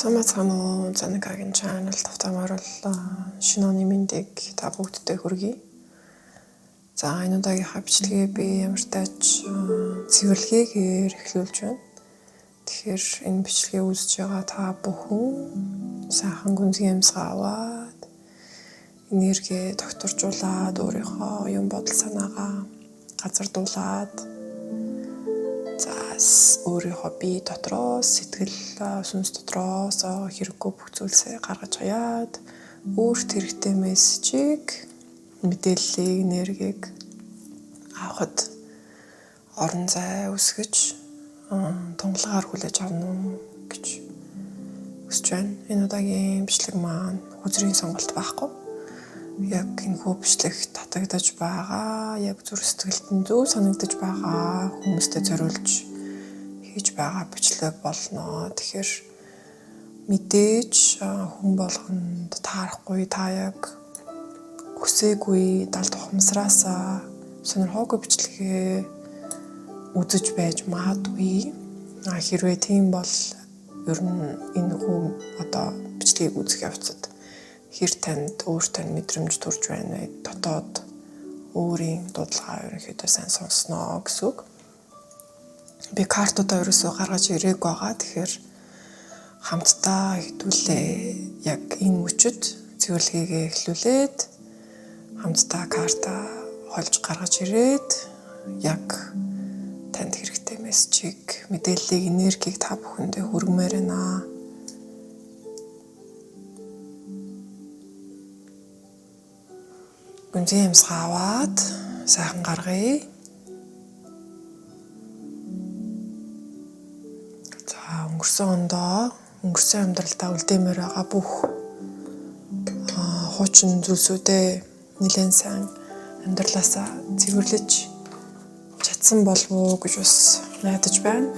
Самацгаано Заникагийн channel тавтамаар бол шинэ оны мэндийг та бүгдтэй хүргэе. За энэ удаагийнхаа бичлэгээ би ямар тач цэвэрлэгээр эхлүүлж байна. Тэгэхээр энэ бичлэгээ үзэж байгаа та бүхэн сайхан гүнзгий амьсгаа аваад энерги докторжуулаад өөрийнхөө юм бодол санаагаа газардуулаад өөрийнхөө бие дотроос сэтгэл сүнс дотроос хэрэггүй бүх зүйлсээ гаргаж хаяад өөрт хэрэгтэй мессежийг мэдээллийг энергийг авахд орон зай үсгэж тунгалгаар хүлээж авна гэж хүсэж байна. Энэ удаагийн бичлэг маань хүзрийн сонголт байхгүй. Яг энэ хүү бичлэг татагдаж байгаа, яг зүрх сэтгэлд нь зөв санагдаж байгаа хүмүүстэй зориулж хийж байгаа бичлэг болно. Тэгэхээр мэдээж хүн болгонд таарахгүй, та яг хүсээгүй далд ухамсараас сонирхоогүй бичлэгээ үзэж байж магадгүй. Хэрвээ тийм бол ер нь энэ хүн бичлэгийг үзэх явцад хэр танд өөртөө мэдрэмж төрж байна вэ? Дотоод өөрийн дуудлагаа ерөнхийдөө сайн сонсноо гэсэн үг. Би картуудаа ерөөсөө гаргаж ирээг байгаа. Тэгэхээр хамтдаа хэдүүлээ яг энэ мөчөд цэвэрлэгээ эхлүүлээд хамтдаа карта хольж гаргаж ирээд яг танд хэрэгтэй мессежийг, мэдээллийг, энергийг та бүхэндээ хүргэмээр байна. Гүнзгий амьсгаа аваад сайхан гаргая. Өнгөрсөн ондоо өнгөрсөн амьдралдаа үлдээмээр байгаа бүх хуучин зүйлсүүдээ нэлээд сайн амьдралаасаа цэвэрлэж чадсан болов уу гэж бас найдаж байна.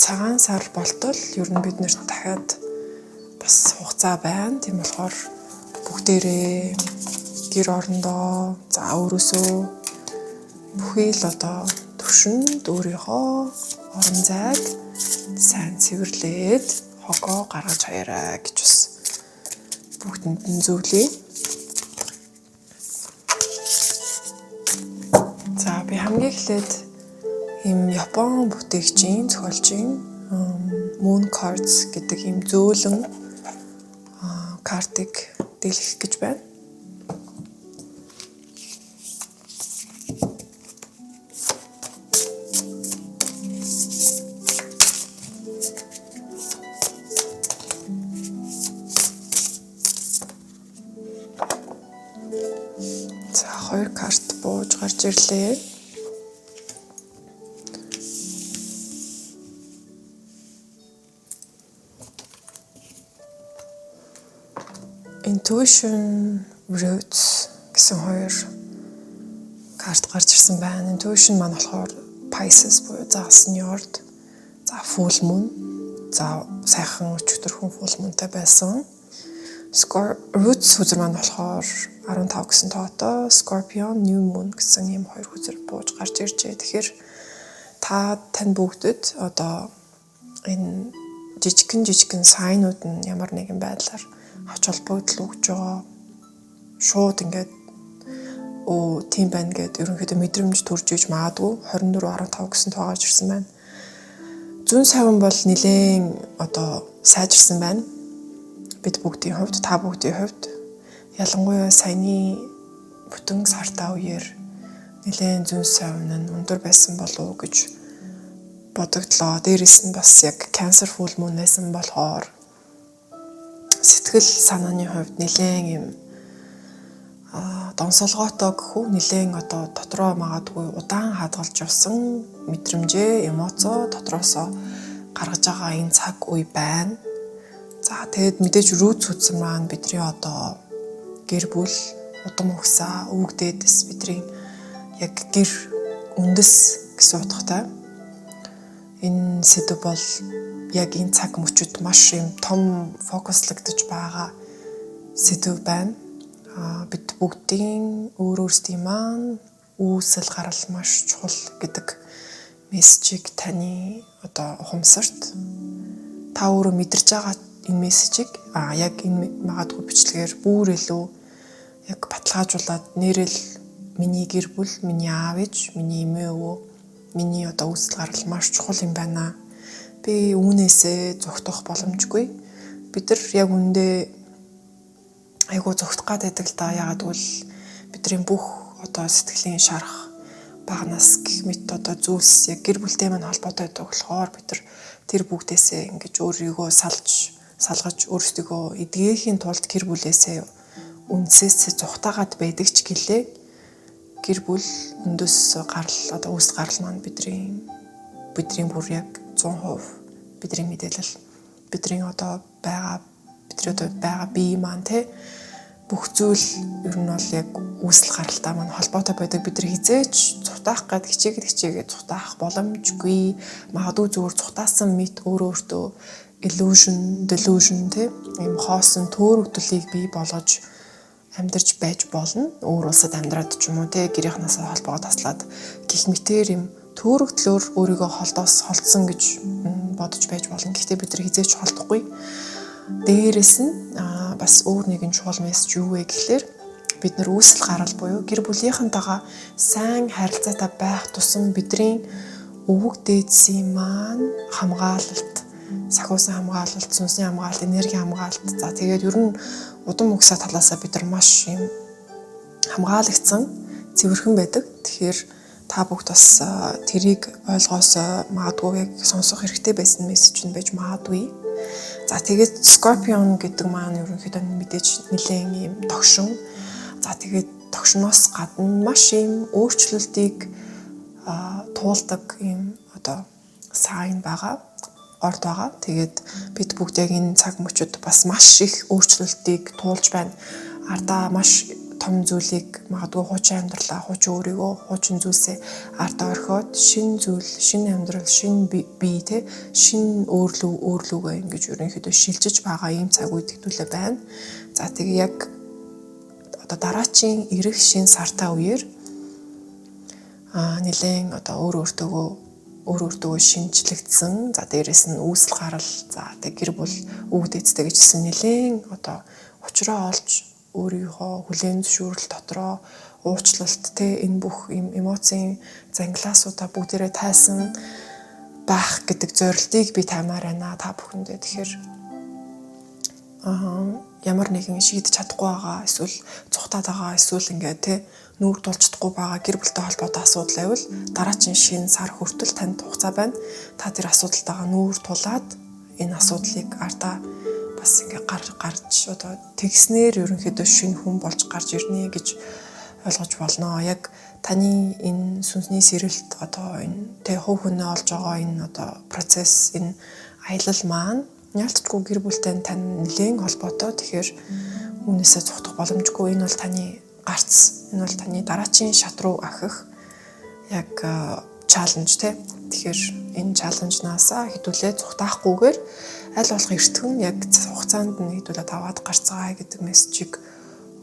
Цагаан сар болтол ер нь биднэрт дахиад бас хугацаа байна. Тийм болохоор бүгдээрээ гэр орондоо өөрөөсөө бүхий л төвшөнд өөрийнхөө орон зайг сайн цэвэрлээд хогоо гаргаж хаяраа гэж бас бүгдэнд нь зөвлөе. За би хамгийн эхлээд ийм Япон бүтээгчийн зохиолчийн Moon Cards гэдэг ийм зөөлөн картыг дэлгэх гэж байна. За 2 карт бууж гарч ирлээ. Intuition Roots гэсэн 2 карт гарч ирсэн байна. Intuition маань болохоор Pisces буюу загасны орд. За Full Moon. За сайхан өчигдөрхөн Full Moonтай байсан. Roots хүзэр маань болохоор 15 гэсэн тоотой Scorpion New Moon гэсэн ийм 2 хүзэр бууж гарч иржээ. Тэгэхээр тань бүгдэд энэ жижигхэн сайнууд нь ямар нэгэн байдлаар авч холбогдол өгж байгаа. Шууд ингээд тийм байна гэд ерөнхийдөө мэдрэмж төрж иж магадгүй 24-15 гэсэн тоо гарч ирсэн байна. Зүүн савн бол нэлээд сайжирсан байна. Бид бүгдийн хувьд, та бүгдийн хувьд ялангуяа саяны бүтэн сартаа үеэр нэлээд зүүн савн нь өндөр байсан болов уу гэж бодогдлоо. Дээрээс нь бас яг Cancer Full Moon байсан болохоор сэтгэл санааны хувьд нэлээд юм донсолгоотой гэхүү нэлээд дотроо магадгүй удаан хадгалж явсан мэдрэмжээ, эмоцоо дотроосоо гаргаж байгаа энэ цаг үе байна. За тэгэд мэдээж рүүц хүзэр маань бидний гэр бүл, удам ухсаа, өвгдөөс бидний яг гэр үндэс гэсэн утгатай. Энэ сэдв бол яг энэ цаг мөчид маш юм том фокуслагдаж байгаа сэдв байна. Бид бүгдийн өөрсдийн маань үүсэл гарал маш чухал гэдэг мессежийг таны одоо ухамсарт та өөрөө мэдэрч байгаа энэ мессежийг яг энэ магадгүй бичлэгээр бүр илүү яг баталгаажуулаад нэрэл миний гэр бүл, миний аав ээж, миний эмээ өвөө, миний одоо үүсэл гарал маш чухал юм байна. Би үүнээсээ зүгтөх боломжгүй. Бид нар яг үндэ айгуу зүгтэх гээд байдаг л да. Ягаад гэвэл бидний бүх одоо сэтгэлийн шарах багнаас гэх мэт одоо зүйлс яг гэр бүлтэй маань холбоотой байдаг болохоор бид нар тэр бүгдээсээ ингэж өөрийгөө салгаж өөрсдөө эдгээхийн тулд гэр бүлээсээ үндсээсээ зүгтаагаад байдаг ч гэлээ гэр бүл өндөс гарал одоо үүс гарал маань бидний бүр яг 100% бидний мэдээлэл бидний одоо байгаа бие маань те бүх зүйл ер нь бол яг үүсэл гаралтай маань холбоотой байдаг. Бид нар хизээч цутаах гээд хичээгээд цутаах боломжгүй. Магадгүй зүгээр цутаасан мэт өөртөө illusion, delusion те ийм хоосон төөрөгдлийг бий болгож амьдарч байж болно. Өөр улсад амьдраад ч юм уу те гэрийнхнээс холбоогоо таслаад гих мэтэр юм төөрөгдлөөр өөрийгөө холдсон гэж бодож байж болно. Гэхдээ бид нар хизээч холдохгүй. Дээрээс нь бас өөр нэгэн чухал мессеж юу вэ гэхлээр бид нар үүсэл гарал буюу гэр бүлийнхэнтэйгээ сайн харилцаатай байх тусам бидний өвөг дээдсийн маань хамгаалалт, сахиусан хамгаалалт, сүнсний хамгаалалт, энерги хамгаалалт. За тэгээд ер нь удам угсаа талаасаа бид нар маш юм хамгаалагдсан цэвэрхэн байдаг. Тэгэхээр та бүгд бас тэрийг ойлгоосоо магадгүй яг сонсох хэрэгтэй байсан мессеж нь байж магадгүй. За тэгээд Scorpion гэдэг маань ерөнхийдөө мэдээж нэлээд юм тогшин. За тэгээд тогшноос гадна маш юм өөрчлөлтийг туулдаг юм одоо сайн байгаа, орд байгаа. Тэгээд бид бүгд яг энэ цаг мөчид бас маш их өөрчлөлтийг туулж байна. Ардаа маш том зүйлийг магадгүй хуучин амьдралаа, хуучин өөрийгөө, хуучин зүйлсээ ардаа орхиод шинэ зүйл, шинэ амьдрал, шинэ бие те, шинэ өөрлөгөө ингэж ерөнхийдөө шилжиж байгаа ийм цаг үед хэвдүүлээ байна. За тэгээ яг одоо дараачийн ирэх шинэ сартаа үеэр нэлээд одоо өөртөө шинжлэгдсэн. За дээрэс нь үүсэл гарал, за тэг гэр бүл өвөг дээдтэй гэжсэн нэлээд одоо учраа олж өөрийнхөө хүлээн зөвшөөрөл дотроо уучлалт те энэ бүх юм эмоцийн зангилаасуудаа бүгдээрээ тайсан байх гэдэг зорилтыг би таймаар байна та бүхэндээ. Тэгэхээр ямар нэгэн шийдэж чадахгүй байгаа эсвэл цухтаад байгаа эсвэл ингээд те нүүр тулчдахгүй байгаа гэр бүлтэй холбоотой асуудал байвал дараагийн шинэ сар хүртэл танд хугацаа байна. Та тэр асуудалтайгаа нүүр тулаад энэ асуудлыг ардаа бас ингээ гарч одоо тэгснээр ерөнхийдөө шинэ хүн болж гарч ирнэ гэж ойлгож болно. Яг таны энэ сүнсний сэрэлт одоо энэ тэг хөв хөнөө олж байгаа энэ одоо процесс энэ аялал маань ялцгүй гэр бүлтэй тань нэлээд холбоотой. Тэгэхээр үүнээсээ цухтах боломжгүй. Энэ бол таны гарц. Энэ бол таны дараачийн шат руу ахих яг чаленж те. Тэгэхээр энэ чаленжнаасаа хэдүүлээ цухтаахгүйгээр аль болох эртхэн яг хугацаанд нь хэдүүлээ таваад гарцгаая гэдэг мессежийг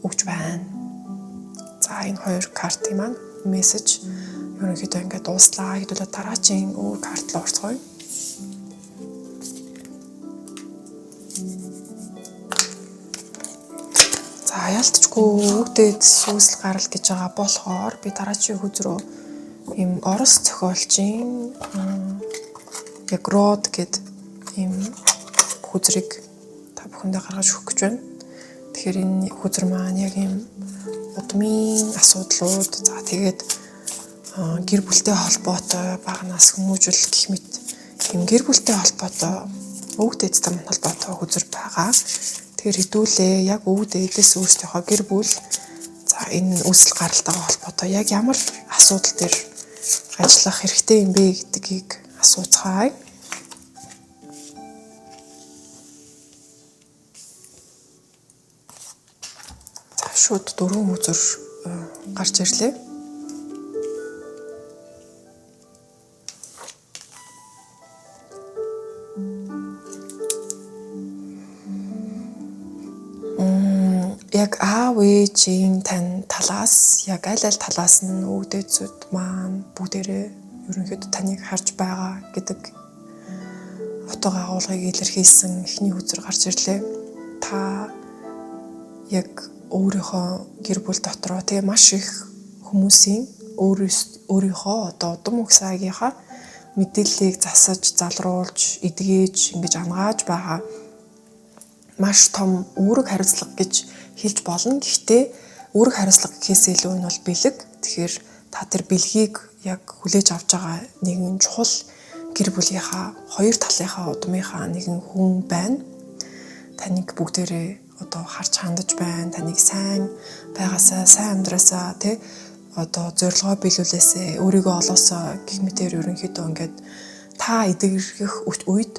өгч байна. За энэ хоёр картын маань мессеж ерөнхийдөө ингээд дууслаа. Хэдүүлээ дараачийн өөр карт руу орцгоё. За ялцчгүй өвдөд сүсэл гарал гэж байгаа болохоор би дараачийн хүз рүү ийм орос зохиолчийн яг род гэдэг ийм хүзрийг та бүхэндээ гаргаж өгөх гэж байна. Тэгэхээр энэ хүзэр маань яг ийм удмын асуудлууд за тэгээд гэр бүлтэй холбоотой багнаас хүмүүжил гэх мэт ийм гэр бүлтэй холбоотой өвөг дээдтэй маань холбоотой хүзэр байгаа. Тэгэхээр хэдүүлээ яг өвөг дээдээс өөрсдийнхөө гэр бүл за энэ үүсэл гаралтайгаа холбоотой яг ямар асуудал дээр ажиллах хэрэгтэй юм бэ гэдгийг асууцгаая. Шууд 4 үзүр гарч ирлээ. Яг аав ээжийн тань талаас яг аль талаас нь өвдөцүүд маань бүгдээрээ ерөнхийдөө таныг харж байгаа гэдэг утга агуулгыг илэрхийлсэн эхний үзэр гарч ирлээ. Та яг өөрийнхөө гэр бүл дотроо тэгээ маш их хүмүүсийн өөрийнхөө одоо удам угсаагийнхаа мэдээллийг засаж, залруулж, эдгээж, ингэж амгааж байгаа маш том үүрэг хариуцлага гэж хэлж болно. Гэхдээ үүрэг хариуцлага гэхээс илүү энэ бол бэлэг. Тэгэхээр та тэр бэлгийг яг хүлээж авч байгаа нэгэн чухал гэр бүлийнхаа хоёр талынхаа удмынхаа нэгэн хүн байна. Таныг бүгдээрээ одоо харж хандаж байна. Таныг сайн байгаасаа, сайн амьдраасаа тий одоо зорилгоо биелүүлээсээ, өөрийгөө олоосоо гэх мэтээр ерөнхийдөө ингээд та эдгэрэх үед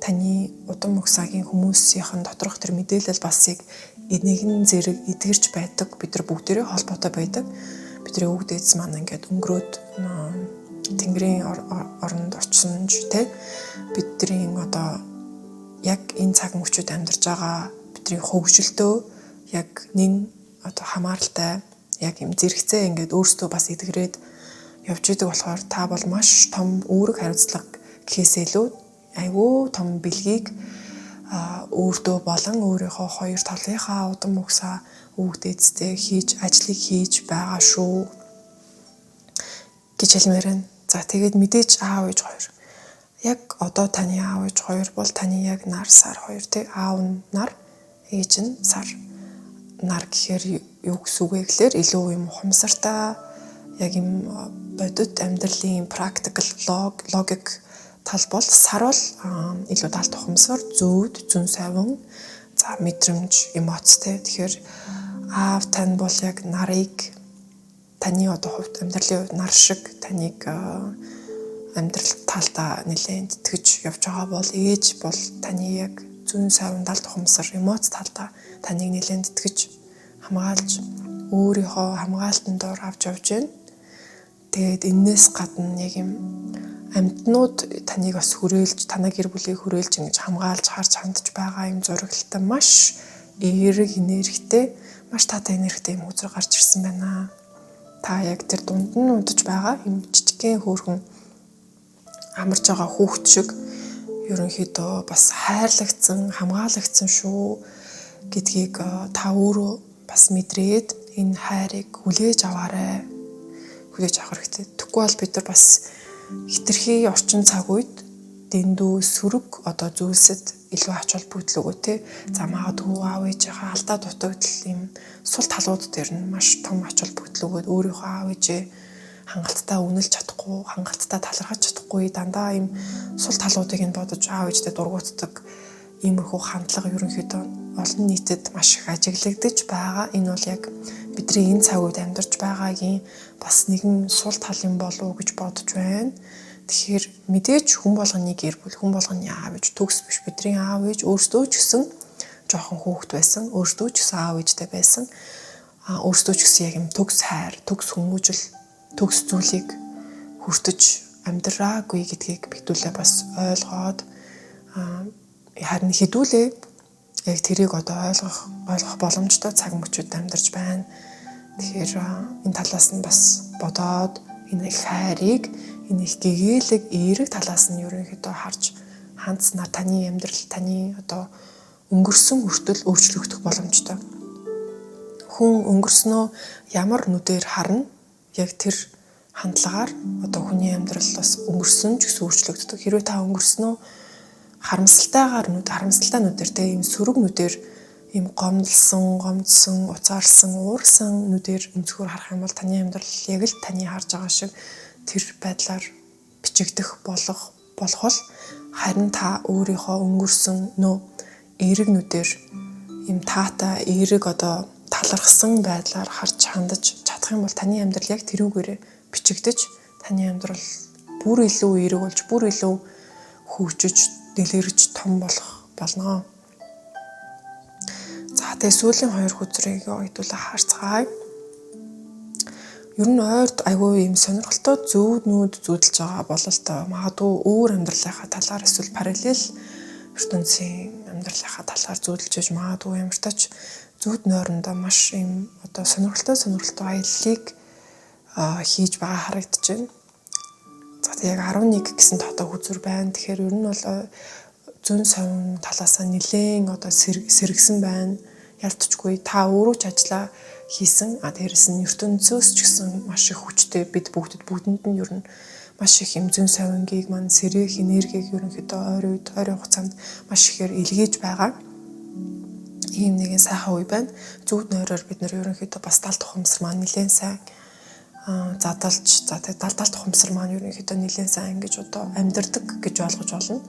таны удам угсаагийн хүмүүсийн доторх тэр мэдээлэл басыг нэгэн зэрэг эдгэрч байдаг. Бид нар бүгдээрээ холбоотой байдаг. Бидний өвөг дээдс маань ингээд өнгөрөөд Тэнгэрийн оронд очсон ч тий бидний одоо яг энэ цаг мөчид амьдарч байгаа бидний хөвгөлтөө яг нэн одоо хамааралтай яг юм зэрэгцээ ингээд өөрсдөө бас эдгэрээд явж идэг болохоор та бол маш том үүрэг хариуцлага гэхээс илүү айгүй том бэлгийг өөртөө болон өөрийнхөө хоёр талынхаа удам угсаа өвгдээдтэй ажлыг хийж байгаа шүү гэж хэлмээр байна. За тэгээд мэдээж аав ээж хоёр. Яг одоо таны аав ээж хоёр бол таны яг нар сар хоёр тий аав нь нар ээж нь сар. Нар гэхээр юу гэсэн үг вэ гэхээр илүү юм ухамсартай яг юм бодит амьдралын practical logic тал бол сар бол илүү талт ухамсар, зүйд, зүүн сайван, за мэдрэмж, эмоцтэй. Тэгэхээр аав тань бол яг нарыг таны одоо хувьд амьдралын нар шиг таныг амьдрал талдаа нэлээд итгэж явж байгаа бол ээж бол таны яг зүүн сайван талт ухамсар, эмоц талдаа таныг нэлээд итгэж хамгаалж өөрийнхөө хамгаалтанд дор авч явж байна. Тэгээд энээс гадна яг юм амьтнууд таныг бас хүрээлж, танай гэр бүлийг хүрээлж ингэж хамгаалж харж хандж байгаа юм зурагтай маш эерэг энергитэй, маш таатай энергитэй юм үзэр гарч ирсэн байна. Та яг тэр дунд нь удаж байгаа юм жижигхэн хөөрхөн амарч байгаа хүүхэд шиг ерөнхийдөө бас хайрлагдсан, хамгаалагдсан шүү гэдгийг та өөрөө бас мэдрээд энэ хайрыг хүлээж аваарай. Хүлээж авах хэрэгтэй. Тэгвэл бол бид нар бас хитрхи орчин цаг үед дэндүү сөрөг одоо зүйлсэд илүү ач холбогдол өгөө те. За магадгүй аав ээжийнхээ алдаа дутагдал юм сул талууд дээр нь маш том ач холбогдол өгөөд өөрийнхөө аав ээжээ хангалттай үнэлж чадахгүй, хангалттай талархаж чадахгүй дандаа юм сул талуудыг нь бодож аав ээжтэй дургуутдаг иймэрхүү хандлага ерөнхийдөө олон нийтэд маш их ажиглагдаж байгаа. Энэ бол яг бидний энэ цаг үед амьдарч байгаагийн бас нэгэн сул тал юм болов уу гэж бодож байна. Тэгэхээр мэдээж хүн болгоны гэр бүл, хүн болгоны аав ээж төгс биш. Бидний аав ээж өөрсдөө ч гэсэн жоохон хүүхэд байсан, өөрсдөө ч гэсэн аав ээжтэй байсан. Өөрсдөө ч гэсэн яг юм төгс хайр, төгс хүмүүжил, төгс зүйлийг хүртэж амьдраагүй гэдгийг битүүлээ бас ойлгоод харин хідүүлээ яг тэрийг одоо ойлгох боломжтой цаг мөчид амьдарч байна. Тэгэхээр энэ талаас нь бас бодоод энэ их хайрыг, энэ их гэгээлэг эерэг талаас нь ерөнхийдөө харж хандснаар таны амьдрал, таны одоо өнгөрсөн хүртэл өөрчлөгдөх боломжтой. Хүн өнгөрснөө ямар нүдээр харна, яг тэр хандлагаар одоо хүний амьдрал бас өнгөрсөн ч гэсэн өөрчлөгддөг. Хэрвээ та өнгөрснөө харамсалтай нүдээр те ийм сөрөг нүдээр ийм гомдсон, уцаарлсан, уурсан нүдээр өнцгөр харах юм бол таны амьдрал яг л таны харж байгаа шиг тэр байдлаар бичигдэх болох бол харин та өөрийнхөө өнгөрсөн эерэг нүдээр ийм таатай эерэг одоо талархсан байдлаар харж хандаж чадах юм бол таны амьдрал яг тэрүүгээрээ бичигдэж таны амьдрал бүр илүү эерэг болж бүр илүү хөгжиж дэлгэрч том болох болно. За тэгээ сүүлийн 2 хүзрийг ойдуулаа харцгаая. Ер нь ойрд айгүй юм сонирхолтой зүүднүүд зүүдэлж байгаа бололт магадгүй өөр амьдралынхаа талаар эсвэл параллел ертөнцийн амьдралынхаа талаар зүүдэлж иж магадгүй ямар тач зүүд нойрондоо маш юм одоо сонирхолтой аяллыг хийж байгаа харагдаж байна. За яг 11 гэсэн тоотой хүзүр байна. Тэгэхээр ер нь бол зүүн совин талаасаа нэлээд одоо сэргсэн байна. Ялцчгүй та өөрөө ч ажиллаа хийсэн. Дээрэс нь ертөнцөөс ч гэсэн маш их хүчтэй бид бүгдэнд нь ер нь маш их юм зүүн совингийг маань сэрэх энергийг ерөнхийдөө ойрын хугацаанд маш ихээр илгээж байгаа. Ийм нэгэн сайхан үе байна. Зүуд нойроор бид нэр ерөнхийдөө бас далд ухамсар маань нэлээд сайн задалж далд ухамсар маань ерөнхийдөө нэлээд сайн ингэж одоо амьдэрдэг гэж ойлгож болно.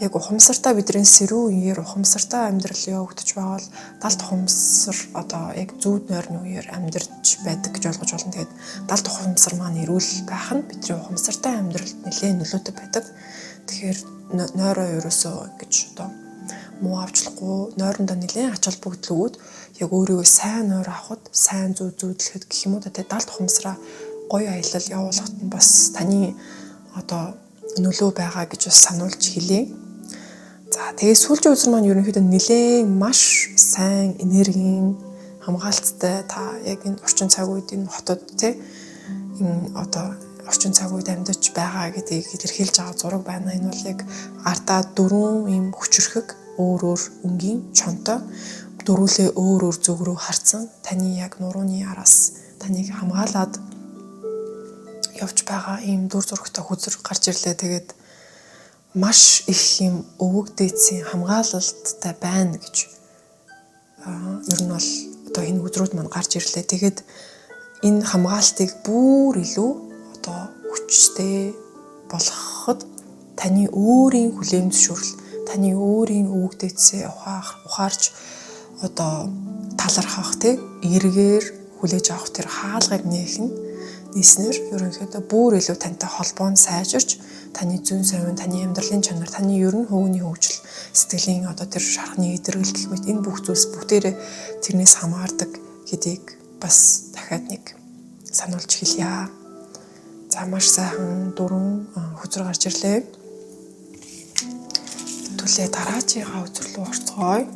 Яг ухамсартаа бидний сэрүүн үеэр ухамсартаа амьдрал явагдаж байгаа бол далд ухамсар одоо яг зүүд нойрны үеэр амьдарч байдаг гэж ойлгож болно. Тэгээд далд ухамсар маань эрүүл байх нь бидний ухамсартай амьдралд нэлээд нөлөөтэй байдаг. Тэгэхээр нойроо ерөөсөө ингэж одоо муу авчлахгүй нойрондоо нэлээд ач холбогдол өгөөд яг өөрийгөө сайн нойр авахд сайн зүүдлэхэд гэх юм уу тэгээд далд ухамсараа гоё аялал явуулахад нь бас таны одоо нөлөө байгаа гэж бас сануулж хэлье. За тэгээд сүүлчийн үзэр маань ерөнхийдөө нэлээд маш сайн энергийн хамгаалттай та яг энэ орчин цаг үед энэ хотод энэ одоо орчин цаг үед амьдарч байгаа гэдгийг илэрхийлж байгаа зураг байна. Энэ бол яг ардаа 4 ийм хүчрхэг өөр өнгийн чонтой дөрвөлээ өөр зүг рүү харцсан таны яг нурууны араас таныг хамгаалаад явж байгаа ийм дүр зурагтай хүзэр гарч ирлээ. Тэгээд маш их юм өвөг дээдсийн хамгаалалттай байна гэж ер нь бол одоо энэ өдрүүд маань гарч ирлээ. Тэгээд энэ хамгаалтыг бүр илүү одоо хүчтэй болгоход таны өөрийн хүлээн зөвшөөрөл, таны өөрийн өвөг дээдсээ ухаарч одоо талархах эргээр хүлээж авах тэр хаалгыг нийснэр ерөнхийдөө бүр илүү тантай холбоонд сайжирч таны зүүн совин, таны амьдралын чанар, таны ерөн хөвгний хөгжил, сэтгэлийн одоо тэр шархны идэргэл гэх мэт энэ бүх зүйлс бүгдээрээ тэрнээс хамаардаг гэдгийг бас дахиад нэг сануулж хэлье. За маш сайхан 4 хүзэр гарч ирлээ. Түлээ дараачихаа үзэр рүү орцгоё.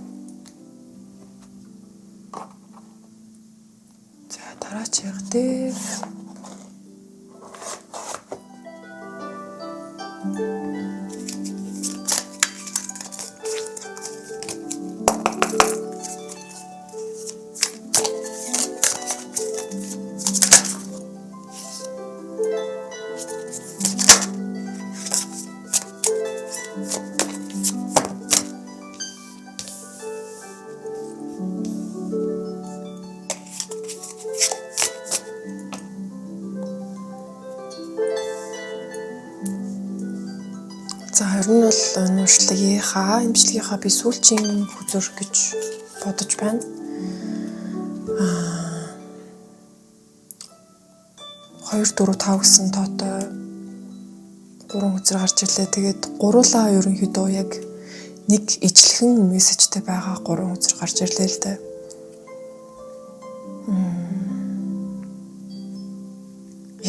За дараачих дээр ер нь бол эмчилгийнхаа би сүүлчийн хүзэр гэж бодож байна. 2, 4, 5 гэсэн тоотой 3 хүзэр гарч ирлээ. Тэгээд гуруулаа ерөнхийдөө яг нэг ижлэхэн мессежтэй байгаа 3 хүзэр гарч ирлээ л дээ.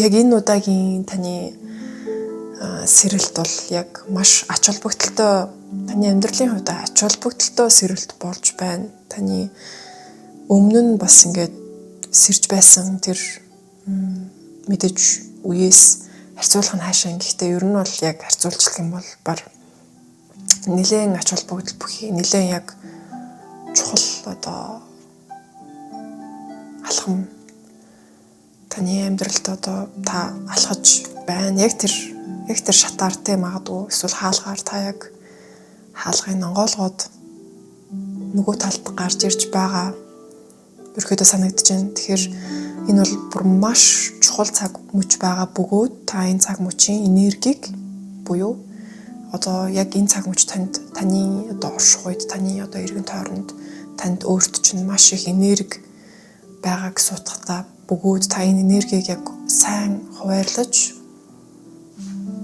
Яг энэ удаагийн таны сэрэлт бол яг маш ач холбогдолтой таны амьдралын хувьд ач холбогдолтой сэрэлт болж байна. Таны өмнө нь бас ингээд сэрж байсан тэр мэдээж үеэс харьцуулах нь хаашаа. Гэхдээ ер нь бол яг харьцуулчлах юм бол бар нэлээд ач холбогдол бүхий нэлээд яг чухал одоо алхам таны амьдралд одоо та алхаж байна. Яг тэр шатаар магадгүй эсвэл хаалгаар та яг хаалгыг онгоолгоод нөгөө талд гарч ирж байгаа ерөөдөө санагдаж байна. Тэгэхээр энэ бол бүр маш чухал цаг мөч байгаа бөгөөд та энэ цаг мөчийн энергийг буюу одоо яг энэ цаг мөч таны одоо орших үед таны одоо эргэн тойронд танд өөрт чинь маш их энерги байгааг суудахтаа бөгөөд та энэ энергийг яг сайн хуваарлаж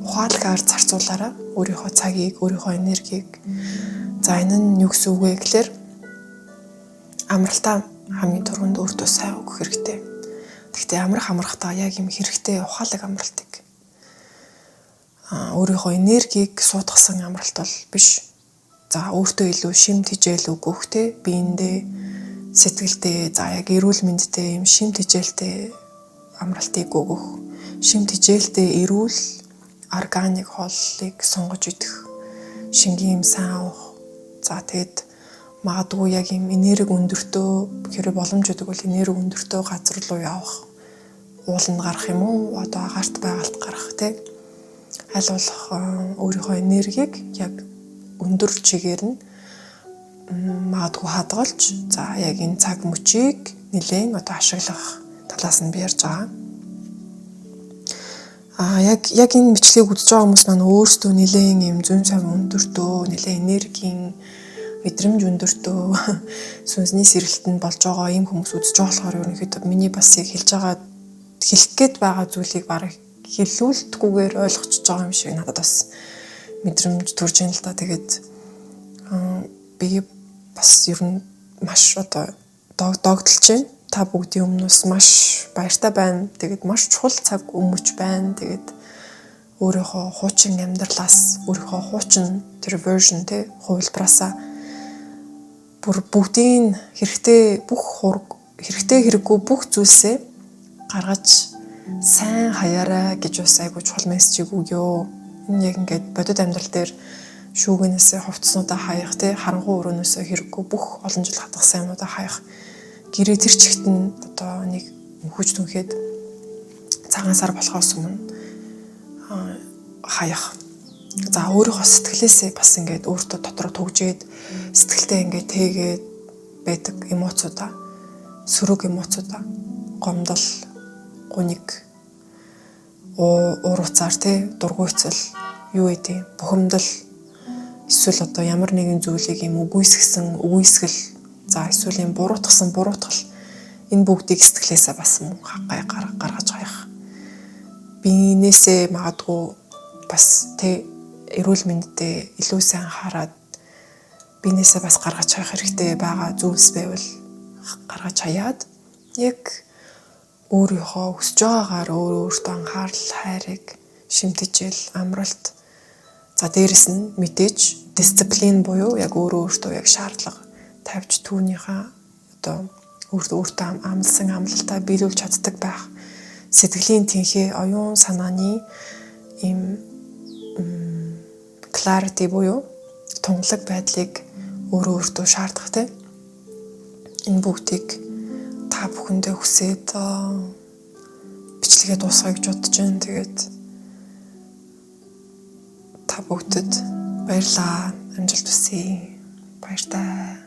ухаалгаар зарцуулаарай. Өөрийнхөө цагийг, өөрийнхөө энергийг. За энэ нь юу гэсэн үг вэ гэхээр амралтаа хамгийн түрүүнд өөртөө сайн өгөх хэрэгтэй. Гэхдээ амрахтаа яг юм хэрэгтэй ухаалаг амралтыг. Өөрийнхөө энергийг суудгасан амралт бол биш. За өөртөө илүү шим тэжээл өгөх биендээ, сэтгэлдээ, за яг эрүүл мэндтэй юм шим тэжээлтэй амралтыг өгөх. Шим тэжээлтэй эрүүл органик хооллыг сонгож идэх, шингийн юм сайн авах. За тэгээд магадгүй яг юм энерги өндөртөө хэрэг боломж өгдөг бол энерги өндөртөө газар руу явах. Ууланд гарах юм уу? Одоо агаарт байгальд гарах тий. Аль болох өөрийнхөө энергийг яг өндөр чигээр нь магадгүй хадгалж, за яг энэ цаг мөчийг нэлээд одоо ашиглах талаас нь би ярьж байгаа. Яг энэ бичлэгийг үзэж байгаа хүмүүс маань өөрсдөө нэлээд юм зүүн сав өндөртөө, нэлээд энергийн мэдрэмж өндөртөө сүнсний сэргэлтэнд болж байгаа ийм хүмүүс үзэж байгаа болохоор ерөнхийдөө миний бас яг хэлэх гээд байгаа зүйлийг бараг хэлүүлдэггүйгээр ойлгочихж байгаа юм шиг надад бас мэдрэмж төрж ийн л да. Тэгээд би бас ер нь маш одоо догдолж байна. Та бүгдийн өмнөөс маш баяртай байна. Тэгээд маш чухал цаг өмөж байна. Тэгээд өөрийнхөө хуучин амьдралаас, өөрийнхөө хуучин тэр version тий хувилбараасаа бүр бүгдийн хэрэгтэй хэрэггүй бүх зүйлсээ гаргаж сайн хаяарай гэж бас айгуу чухал мессежийг өгөө. Энэ яг ингээд бодит амьдрал дээр шүүгэнээсээ хувцснуудаа хаях тий харангуй өрөөнөөсөө хэрэггүй бүх олон жил хадгалсан юмудаа хаях. Гэрээ тэр чигт нь одоо нэг мөхөж түнхэд цагаан сар болохоос өмнө хаях. За өөрийнхөө сэтгэлээсээ бас ингээд өөртөө дотроо түгжээд сэтгэлдээ ингээд тэгээд байдаг эмоцудаа, сөрөг эмоцудаа, гомдол, гуниг, урууцаар тий дургуйцал, юу гэдэг бухимдал, эсвэл одоо ямар нэгэн зүйлийг юм үгүйсгэл, за эсвэл юм буруутгал энэ бүгдийг сэтгэлээсээ бас гаргаж хаях. Биенээсээ магадгүй бас тий эрүүл мэндэд илүү сайн хараад биенээсээ бас гаргаж хаях хэрэгтэй байгаа зүйлс байвал гаргаж хаяад яг өөрийнхөө хүсэж байгаагаар өөртөө анхаарал хайрыг шимтэж амралт. За дээрэс нь мэдээж дисциплин буюу яг өөртөө яг шаардлага тавьж түүнийхээ одоо өөртөө амлсан амлалтаа биелүүлж чаддаг байх. Сэтгэлийн тэнхээ оюун санааны им clarity буюу тунгалаг байдлыг өөртөө шаардах те. Энэ бүгдийг та бүхэндээ хүсээд бичлэгээ дуусгая гэж бодож байна. Тэгээд та бүгдэд баярлалаа. Амжилт хүсье. Баяртай.